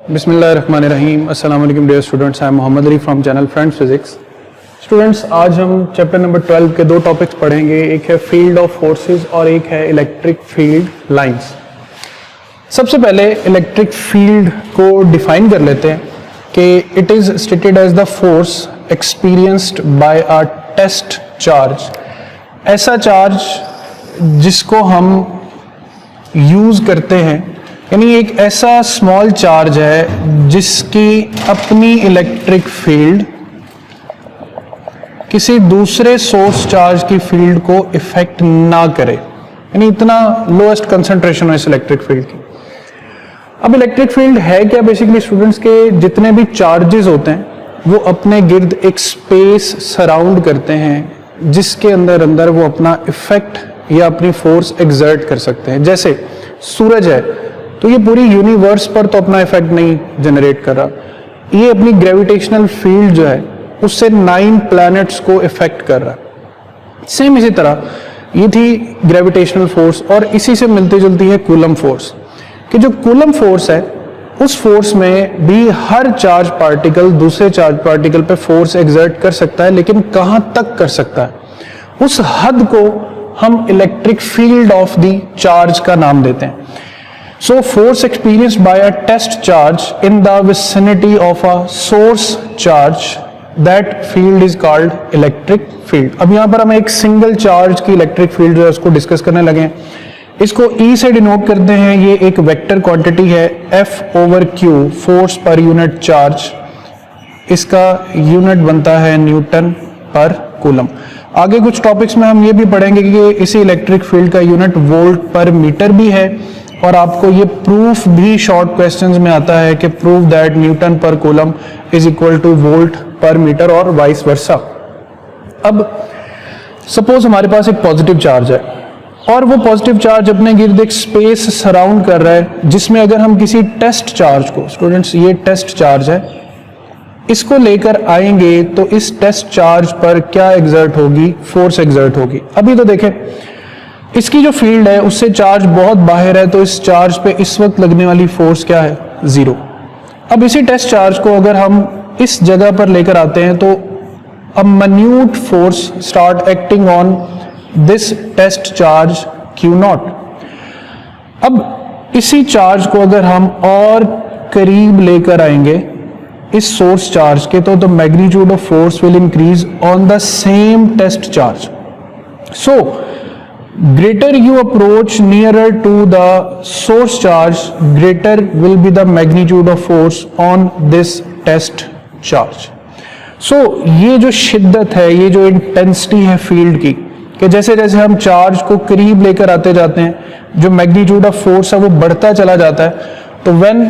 बिस्मिल्लाहिर्रहमानिर्रहीम। अस्सलाम वालेकुम dear students, I am Mohammad Ali from channel friends physics. Students, आज हम चैप्टर नंबर 12 के दो टॉपिक्स पढ़ेंगे। एक है फील्ड ऑफ फोर्सेस और एक है इलेक्ट्रिक फील्ड लाइंस। सबसे पहले इलेक्ट्रिक फील्ड को डिफाइन कर लेते हैं कि it is stated as the force experienced by a test charge. ऐसा चार्ज जिसको हम यूज करते हैं, यानी एक ऐसा स्मॉल चार्ज है जिसकी अपनी इलेक्ट्रिक फील्ड किसी दूसरे सोर्स चार्ज की फील्ड को इफेक्ट ना करे, यानी इतना लोएस्ट कंसंट्रेशन है इस इलेक्ट्रिक फील्ड की। अब इलेक्ट्रिक फील्ड है क्या? बेसिकली स्टूडेंट्स के जितने भी चार्जेस होते हैं वो अपने गिर्द एक स्पेस सराउंड करते हैं जिसके अंदर वो अपना इफेक्ट या अपनी फोर्स एक्सर्ट कर सकते हैं। जैसे सूरज है तो ये पूरी यूनिवर्स पर तो अपना इफेक्ट नहीं जनरेट कर रहा, ये अपनी ग्रेविटेशनल फील्ड जो है उससे 9 प्लैनेट्स को इफेक्ट कर रहा है। सेम इसी तरह ये थी ग्रेविटेशनल फोर्स, और इसी से मिलती जुलती है कूलम फोर्स। कि जो कूलम फोर्स है उस फोर्स में भी हर चार्ज पार्टिकल दूसरे चार्ज पार्टिकल पे फोर्स एक्सर्ट कर सकता है, लेकिन कहां तक कर सकता है, उस हद को हम electric field of the charge का नाम देते हैं। So force experienced by a test charge in the vicinity of a source charge, that field is called electric field। अब यहाँ पर हम एक सिंगल चार्ज की इलेक्ट्रिक फील्ड जो है उसको डिस्कस करने लगे हैं। इसको E से डिनोट करते हैं, ये एक वेक्टर क्वांटिटी है F/Q, force per unit charge. इसका यूनिट बनता है न्यूटन पर कूलम। आगे कुछ टॉपिक्स में हम ये भी पढ़ेंगे कि इसी इलेक्ट्रिक फील्ड का यूनिट वोल्ट पर मीटर भी है, और आपको ये प्रूफ भी शॉर्ट क्वेश्चंस में आता है कि प्रूव दैट न्यूटन पर coulomb is equal two volt पर मीटर और वाइस वर्सा। अब सपोज हमारे पास एक पॉजिटिव चार्ज है और वो पॉजिटिव चार्ज अपने गिर्द एक स्पेस सराउंड कर रहा है जिसमें अगर हम किसी टेस्ट चार्ज को, स्टूडेंट्स ये टेस्ट चार्ज है, इसको लेकर आएंगे तो इस टेस्ट चार्ज पर क्या एग्जर्ट होगी? फोर्स एग्जर्ट होगी। अभी तो देखें इसकी जो फील्ड है उससे चार्ज बहुत बाहर है, तो इस चार्ज पे इस वक्त लगने वाली फोर्स क्या है? 0। अब इसी टेस्ट चार्ज को अगर हम इस जगह पर लेकर आते हैं तो a minute force start acting on this test charge Q0। अब इसी चार्ज को अगर हम और करीब लेकर आएंगे इस सोर्स चार्ज के, तो the magnitude of force will increase on the same test charge. So greater you approach nearer to the source charge, greater will be the magnitude of force on this test charge। so ये जो शिद्दत है, ये जो intensity है field की, कि जैसे जैसे हम चार्ज को करीब लेकर आते जाते हैं जो मैग्नीट्यूड ऑफ फोर्स है वो बढ़ता चला जाता है। तो when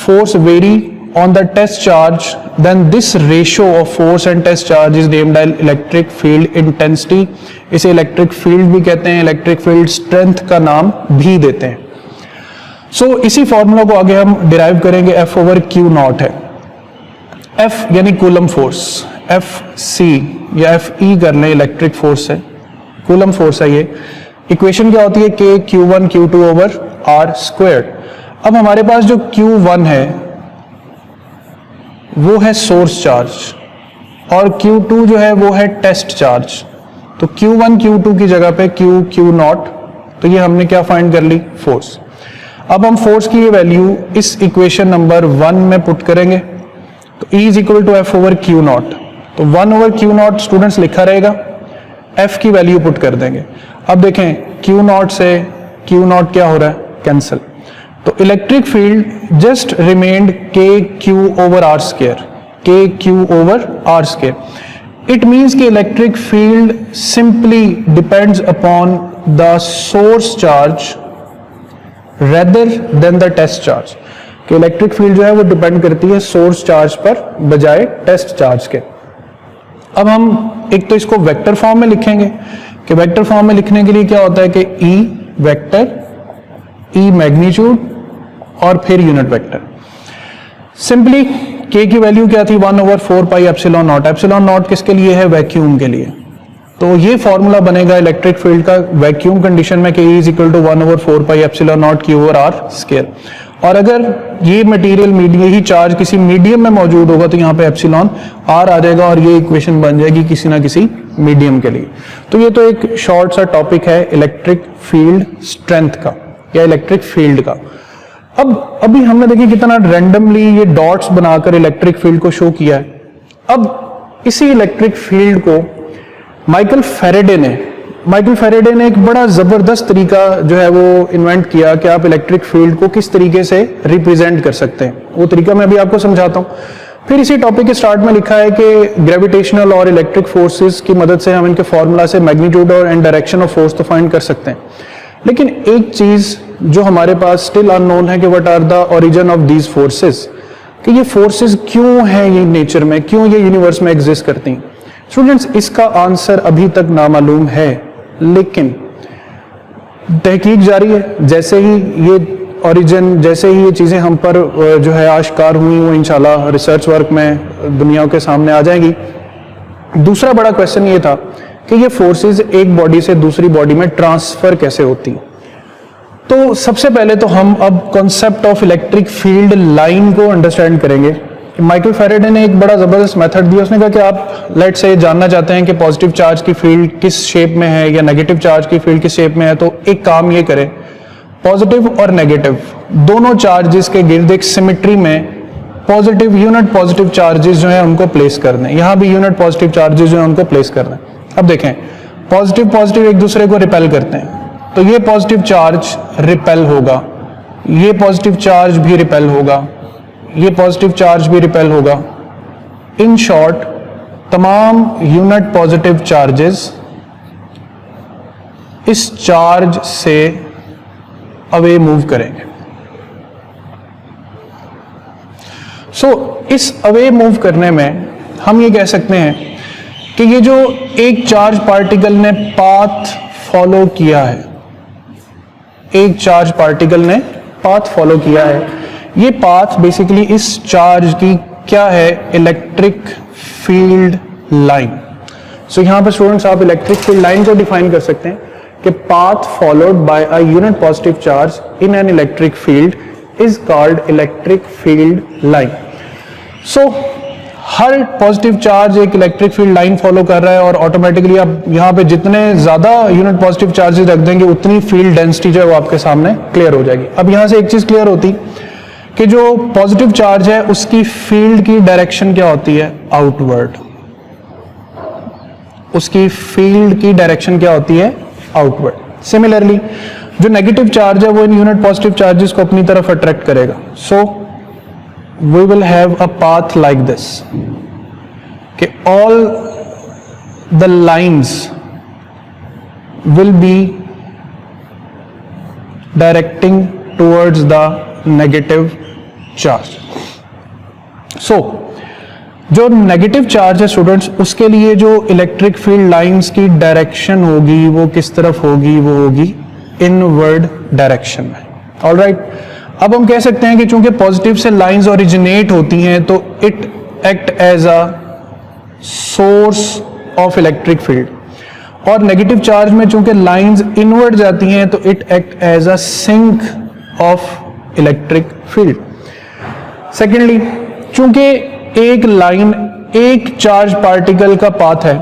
force vary on the test charge, then this ratio of force and test charge is named as electric field intensity। इसे इलेक्ट्रिक फील्ड भी कहते हैं, इलेक्ट्रिक फील्ड स्ट्रेंथ का नाम भी देते हैं। सो इसी फॉर्मूला को आगे हम डिराइव करेंगे। F/Q0 है, F यानी कूलम फोर्स, Fc या Fe कर लें इलेक्ट्रिक फोर्स है, कूलम फोर्स है ये। इक्वेशन क्या होती है? K Q1 Q2 over R²। अब हमारे पास जो Q1 है वो है सोर्स चार्ज और Q2 जो है वो है टेस्ट चार्ज। तो Q1 Q2 की जगह पे Q0, तो ये हमने क्या फाइंड कर ली? फोर्स। अब हम फोर्स की ये वैल्यू इस इक्वेशन नंबर 1 में पुट करेंगे, तो E is equal to F/Q0। तो 1/Q0 स्टूडेंट्स लिखा रहेगा, F की वैल्यू पुट कर देंगे। अब देखें Q0 से Q0 क्या हो रहा है? कैंसिल। तो electric field just remained KQ/R², KQ/R²। It means कि electric field simply depends upon the source charge rather than the test charge. कि इलेक्ट्रिक फील्ड जो है वो डिपेंड करती है सोर्स चार्ज पर बजाय टेस्ट चार्ज के। अब हम एक तो इसको वेक्टर फॉर्म में लिखेंगे, कि वेक्टर फॉर्म में लिखने के लिए क्या होता है कि E वेक्टर, E मैग्नीट्यूड और फिर यूनिट वेक्टर। सिंपली K की वैल्यू क्या थी? 1/4 pi epsilon not. Epsilon not किसके लिए है? वैक्यूम के लिए। तो ये फॉर्मूला बनेगा इलेक्ट्रिक फील्ड का वैक्यूम कंडीशन में, कि E is equal to 1/4 pi epsilon naught Q/R²। और अगर ये मटेरियल मीडियम, यही चार्ज किसी मीडियम में मौजूद होगा तो यहाँ पे एप्सिलॉन आर आ जाएगा और ये इक्वेशन बन जाएगी किसी ना किसी मीडियम के लिए। तो ये तो एक शॉर्ट सा टॉपिक है इलेक्ट्रिक फील्ड स्ट्रेंथ का या इलेक्ट्रिक फील्ड का। अब अभी हमने देखिए कितना रैंडमली ये डॉट्स बनाकर इलेक्ट्रिक फील्ड को शो किया है। अब इसी इलेक्ट्रिक फील्ड को माइकल फैराडे ने एक बड़ा जबरदस्त तरीका जो है वो इन्वेंट किया कि आप इलेक्ट्रिक फील्ड को किस तरीके से रिप्रेजेंट कर सकते हैं। वो तरीका मैं अभी आपको समझाता हूं। फिर इसी टॉपिक के स्टार्ट में लिखा है कि ग्रेविटेशनल और इलेक्ट्रिक फोर्सेस की मदद से हम इनके फॉर्मूला से मैग्नीट्यूड और एंड डायरेक्शन ऑफ फोर्स तो फाइंड कर सकते हैं। लेकिन एक चीज जो हमारे पास स्टिल अननोन है कि what are the origin of these forces, कि ये फोर्सेस क्यों हैं ये नेचर में, क्यों ये यूनिवर्स में एग्जिस्ट करती हैं। स्टूडेंट्स, इसका आंसर अभी तक नामालूम है, लेकिन तहकीक जारी है। जैसे ही ये ओरिजिन, जैसे ही ये चीज़ें हम पर जो है आश्कार हुई, वो इंशाल्लाह रिसर्च वर्क में दुनिया के सामने आ जाएंगी। दूसरा बड़ा क्वेश्चन ये था कि ये फोर्सेस एक बॉडी से दूसरी बॉडी में ट्रांसफर कैसे होती हैं। तो सबसे पहले तो हम अब concept of electric field line को अंडरस्टैंड करेंगे। माइकल फैराडे ने एक बड़ा जबरदस्त मेथड दिया। उसने कहा कि आप लेट से जानना चाहते हैं कि पॉजिटिव चार्ज की फील्ड किस शेप में है या नेगेटिव चार्ज की फील्ड किस शेप में है, तो एक काम ये करें, पॉजिटिव और नेगेटिव दोनों चार्जेस के गिर्द एक सिमेट्री में पॉजिटिव यूनिट पॉजिटिव चार्जेस जो है उनको प्लेस कर दें। यहां भी यूनिट पॉजिटिव चार्जेस जो है उनको प्लेस कर दें। अब देखें, पॉजिटिव पॉजिटिव एक दूसरे को रिपेल करते हैं, तो ये पॉजिटिव चार्ज रिपेल होगा, ये पॉजिटिव चार्ज भी रिपेल होगा, ये पॉजिटिव चार्ज भी रिपेल होगा। इन शॉर्ट, तमाम यूनिट पॉजिटिव चार्जेस इस चार्ज से अवे मूव करेंगे। इस अवे मूव करने में हम ये कह सकते हैं कि ये जो एक चार्ज पार्टिकल ने पाथ फॉलो किया है, एक चार्ज पार्टिकल ने पाथ फॉलो किया है, ये पाथ बेसिकली इस चार्ज की क्या है, इलेक्ट्रिक फील्ड लाइन। यहां पर स्टूडेंट्स आप इलेक्ट्रिक फील्ड लाइन को डिफाइन कर सकते हैं कि path followed by a unit positive charge in an electric field is called electric field line. Her positive charge एक इलेक्ट्रिक फील्ड लाइन फॉलो कर रहा है और ऑटोमेटिकली आप यहां पे जितने ज्यादा यूनिट पॉजिटिव चार्जेस रख देंगे उतनी फील्ड डेंसिटी जो है वो आपके सामने क्लियर हो जाएगी। अब यहां से एक चीज क्लियर होती कि जो पॉजिटिव चार्ज है उसकी फील्ड की डायरेक्शन क्या होती है, आउटवर्ड। उसकी फील्ड की डायरेक्शन क्या होती है, आउटवर्ड। सिमिलरली जो नेगेटिव चार्ज है वो इन यूनिट पॉजिटिव चार्जेस को अपनी तरफ अट्रैक्ट करेगा। we will have a path like this कि all the lines will be directing towards the negative charge। जो नेगेटिव चार्ज है स्टूडेंट्स, उसके लिए जो इलेक्ट्रिक फील्ड लाइंस की डायरेक्शन होगी वो किस तरफ होगी, वो होगी इनवर्ड डायरेक्शन में। ऑलराइट, अब हम कह सकते हैं कि चूंकि पॉजिटिव से लाइंस ओरिजिनेट होती हैं तो it act as a source of electric field, और नेगेटिव चार्ज में चूंकि लाइंस इनवर्ड जाती हैं तो it act as a sink of electric field. Secondly, चूंकि एक लाइन एक चार्ज पार्टिकल का पाथ है,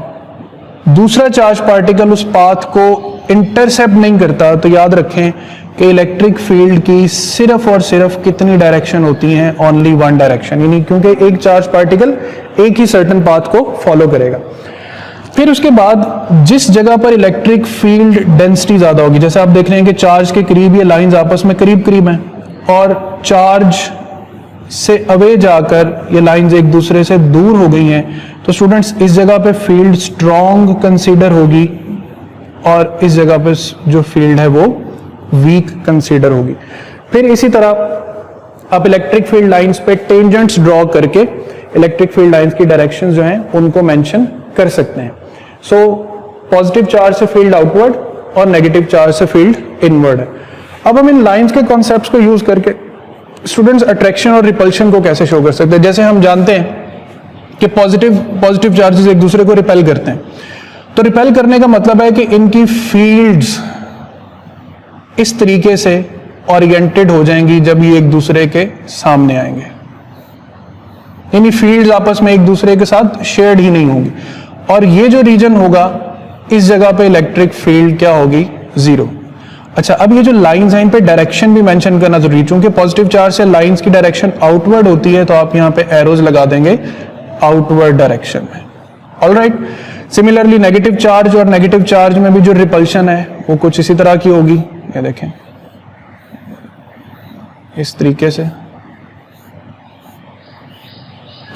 दूसरा चार्ज पार्टिकल उस पाथ को इंटरसेप्ट नहीं करता, तो याद रखें कि इलेक्ट्रिक फील्ड की सिर्फ और सिर्फ कितनी डायरेक्शन होती हैं, ओनली वन डायरेक्शन, यानी क्योंकि एक चार्ज पार्टिकल एक ही सर्टेन पाथ को फॉलो करेगा। फिर उसके बाद जिस जगह पर इलेक्ट्रिक फील्ड डेंसिटी ज्यादा होगी, जैसे आप देख रहे हैं कि चार्ज के करीब ये लाइंस आपस में करीब करीब हैं और चार्ज से अवे जाकर ये लाइंस एक दूसरे से दूर हो गई हैं, तो स्टूडेंट्स इस जगह पे फील्ड स्ट्रॉन्ग कंसीडर होगी और इस जगह पे जो फील्ड है वो वीक कंसीडर होगी। फिर इसी तरह आप इलेक्ट्रिक फील्ड लाइंस पे टेंजेंट्स ड्रॉ करके इलेक्ट्रिक फील्ड लाइंस की डायरेक्शंस जो हैं उनको मेंशन कर सकते हैं। पॉजिटिव चार्ज से फील्ड आउटवर्ड और नेगेटिव चार्ज से फील्ड इनवर्ड है। अब हम इन लाइंस के कॉन्सेप्ट्स को यूज करके स्टूडेंट्स अट्रैक्शन और रिपल्शन को कैसे शो कर सकते हैं। जैसे हम जानते हैं कि पॉजिटिव चार्जेस एक दूसरे को रिपेल करते हैं, तो रिपेल करने का मतलब है कि इनकी फील्ड्स इस तरीके से ओरिएंटेड हो जाएंगी जब ये एक दूसरे के सामने आएंगे, यानी फील्ड्स आपस में एक दूसरे के साथ शेयर्ड ही नहीं होंगी। और ये जो रीजन होगा इस जगह पे इलेक्ट्रिक फील्ड क्या होगी, जीरो। अच्छा, अब ये जो लाइंस हैं इन पे डायरेक्शन भी मेंशन करना जरूरी है, क्योंकि पॉजिटिव चार्ज से लाइंस की डायरेक्शन आउटवर्ड होती है, तो आप यहाँ पे एरोज लगा देंगे आउटवर्ड डायरेक्शन में। ऑलराइट, सिमिलरली नेगेटिव चार्ज और नेगेटिव चार्ज में भी जो रिपल्शन है वो कुछ इसी तरह की होगी, ये देखें इस तरीके से।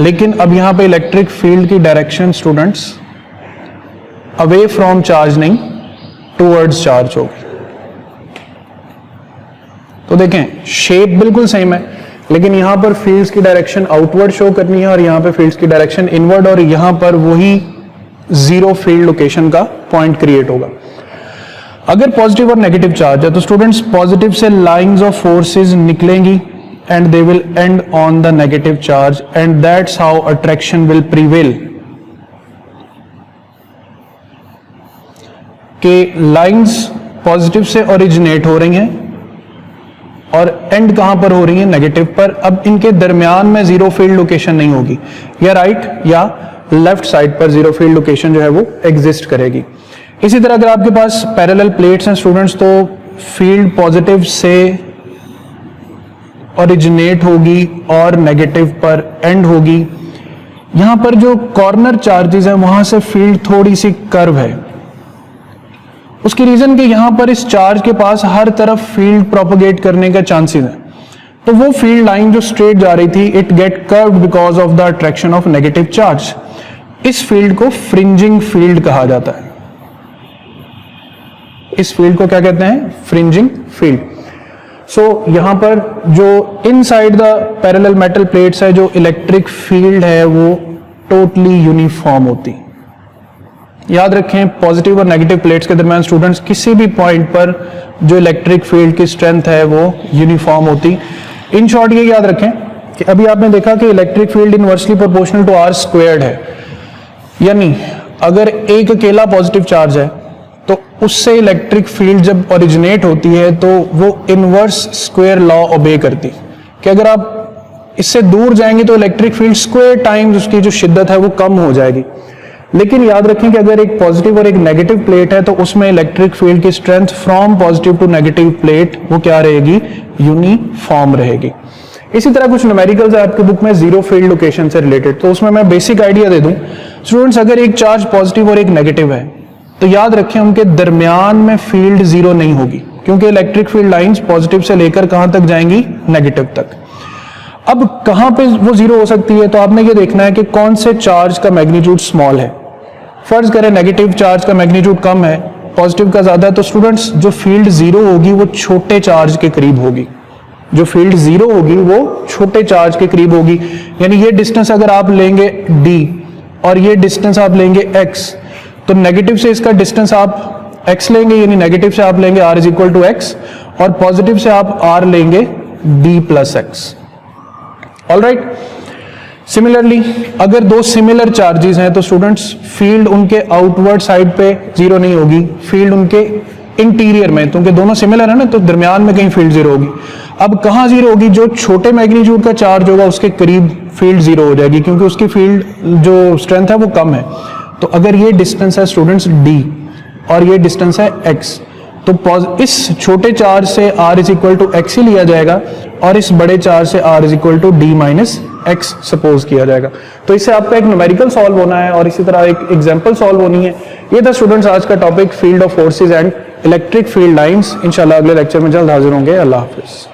लेकिन अब यहां पे इलेक्ट्रिक फील्ड की direction students away from charge नहीं, टूवर्ड्स चार्ज होगी। तो देखें शेप बिल्कुल सेम है, लेकिन यहां पर फील्ड्स की डायरेक्शन आउटवर्ड शो करनी है और यहां पे फील्ड्स की डायरेक्शन इनवर्ड, और यहां पर वही जीरो फील्ड लोकेशन का पॉइंट क्रिएट होगा। अगर पॉजिटिव और नेगेटिव चार्ज है तो स्टूडेंट्स पॉजिटिव से लाइंस ऑफ फोर्सेस निकलेंगी and they will end on the negative charge, and that's how attraction will prevail। कि लाइंस पॉजिटिव से ओरिजिनेट हो रही हैं और एंड कहां पर हो रही है, नेगेटिव पर। अब इनके दरमियान में जीरो फील्ड लोकेशन नहीं होगी, या राइट या लेफ्ट साइड पर जीरो फील्ड लोकेशन जो है वो एग्जिस्ट करेगी। इसी तरह अगर आपके पास पैरेलल प्लेट्स हैं स्टूडेंट्स, तो फील्ड पॉजिटिव से ओरिजिनेट होगी और नेगेटिव पर एंड होगी। यहां पर जो कॉर्नर चार्जेस हैं वहां से फील्ड थोड़ी सी कर्व है, उसकी रीजन कि यहां पर इस चार्ज के पास हर तरफ फील्ड प्रोपगेट करने का चांसेस है, तो वो फील्ड लाइन जो स्ट्रेट जा रही थी it get curved because of the attraction of negative charge. इस फील्ड को फ्रिंजिंग फील्ड कहा जाता है। इस फील्ड को क्या कहते हैं, फ्रिंजिंग फील्ड। सो यहां पर जो inside the parallel metal plates है, जो इलेक्ट्रिक फील्ड है वो टोटली यूनिफॉर्म होती। याद रखें पॉजिटिव और नेगेटिव प्लेट्स के दरमियान स्टूडेंट्स किसी भी पॉइंट पर जो इलेक्ट्रिक फील्ड की स्ट्रेंथ है वो यूनिफॉर्म होती। इन शॉर्ट ये याद रखें कि अभी आपने देखा कि electric field inversely proportional to R squared है, यानी अगर एक अकेला पॉजिटिव चार्ज है तो उससे इलेक्ट्रिक फील्ड जब ओरिजिनेट होती है तो वो इनवर्स स्क्वायर लॉ ओबे करती कि अगर आप इससे दूर जाएंगे तो इलेक्ट्रिक फील्ड स्क्वायर टाइम्स उसकी जो शिद्दत है वो कम हो जाएगी। लेकिन याद रखें कि अगर एक पॉजिटिव और एक नेगेटिव प्लेट है तो उसमें इलेक्ट्रिक फील्ड की strength from positive to negative plate वो क्या रहेगी, यूनिफॉर्म रहेगी। इसी तरह कुछ न्यूमेरिकल्स है आपके बुक में जीरो फील्ड लोकेशन से रिलेटेड, तो उसमें मैं बेसिक आइडिया दे दूं स्टूडेंट्स। अगर एक चार्ज पॉजिटिव और एक नेगेटिव है तो याद रखें उनके दरमियान में फील्ड जीरो नहीं होगी, क्योंकि इलेक्ट्रिक फील्ड लाइंस पॉजिटिव से लेकर कहां तक जाएंगी, नेगेटिव तक। अब कहां पे वो जीरो हो सकती है, तो आपने ये देखना है कि कौन से चार्ज का मैग्नीट्यूड स्मॉल है। फर्ज करें नेगेटिव चार्ज का मैग्नीट्यूड कम है, पॉजिटिव का ज्यादा है, तो स्टूडेंट्स जो फील्ड जीरो होगी वो छोटे चार्ज के करीब होगी। जो फील्ड जीरो होगी वो छोटे चार्ज के करीब होगी, यानी ये डिस्टेंस अगर आप लेंगे d और ये डिस्टेंस आप लेंगे x, तो नेगेटिव से इसका डिस्टेंस आप x लेंगे, यानी नेगेटिव से आप लेंगे r is equal to x और पॉजिटिव से आप r लेंगे d plus x। Alright, similarly अगर दो सिमिलर चार्जेस हैं तो स्टूडेंट्स फील्ड उनके आउटवर्ड साइड पे जीरो नहीं होगी, फील्ड उनके इंटीरियर में, क्योंकि दोनों सिमिलर है ना, तो दरमियान में कहीं फील्ड जीरो होगी। अब कहां जीरो होगी, जो छोटे मैग्नीट्यूड का चार्ज होगा उसके करीब फील्ड जीरो हो जाएगी, क्योंकि उसकी फील्ड जो स्ट्रेंथ है वो कम है। तो अगर ये डिस्टेंस है स्टूडेंट्स d और ये डिस्टेंस है x, तो इस छोटे चार्ज से r is equal to x ही लिया जाएगा और इस बड़े चार्ज से r is equal to d minus x suppose किया जाएगा। तो इससे आपका एक न्यूमेरिकल सॉल्व होना है और इसी तरह एक एग्जांपल सॉल्व होनी है। ये था स्टूडेंट्स आज का topic field of forces and electric field lines. इंशाल्लाह अगले लेक्चर में जल्द हाजिर होंगे। अल्लाह हाफिज।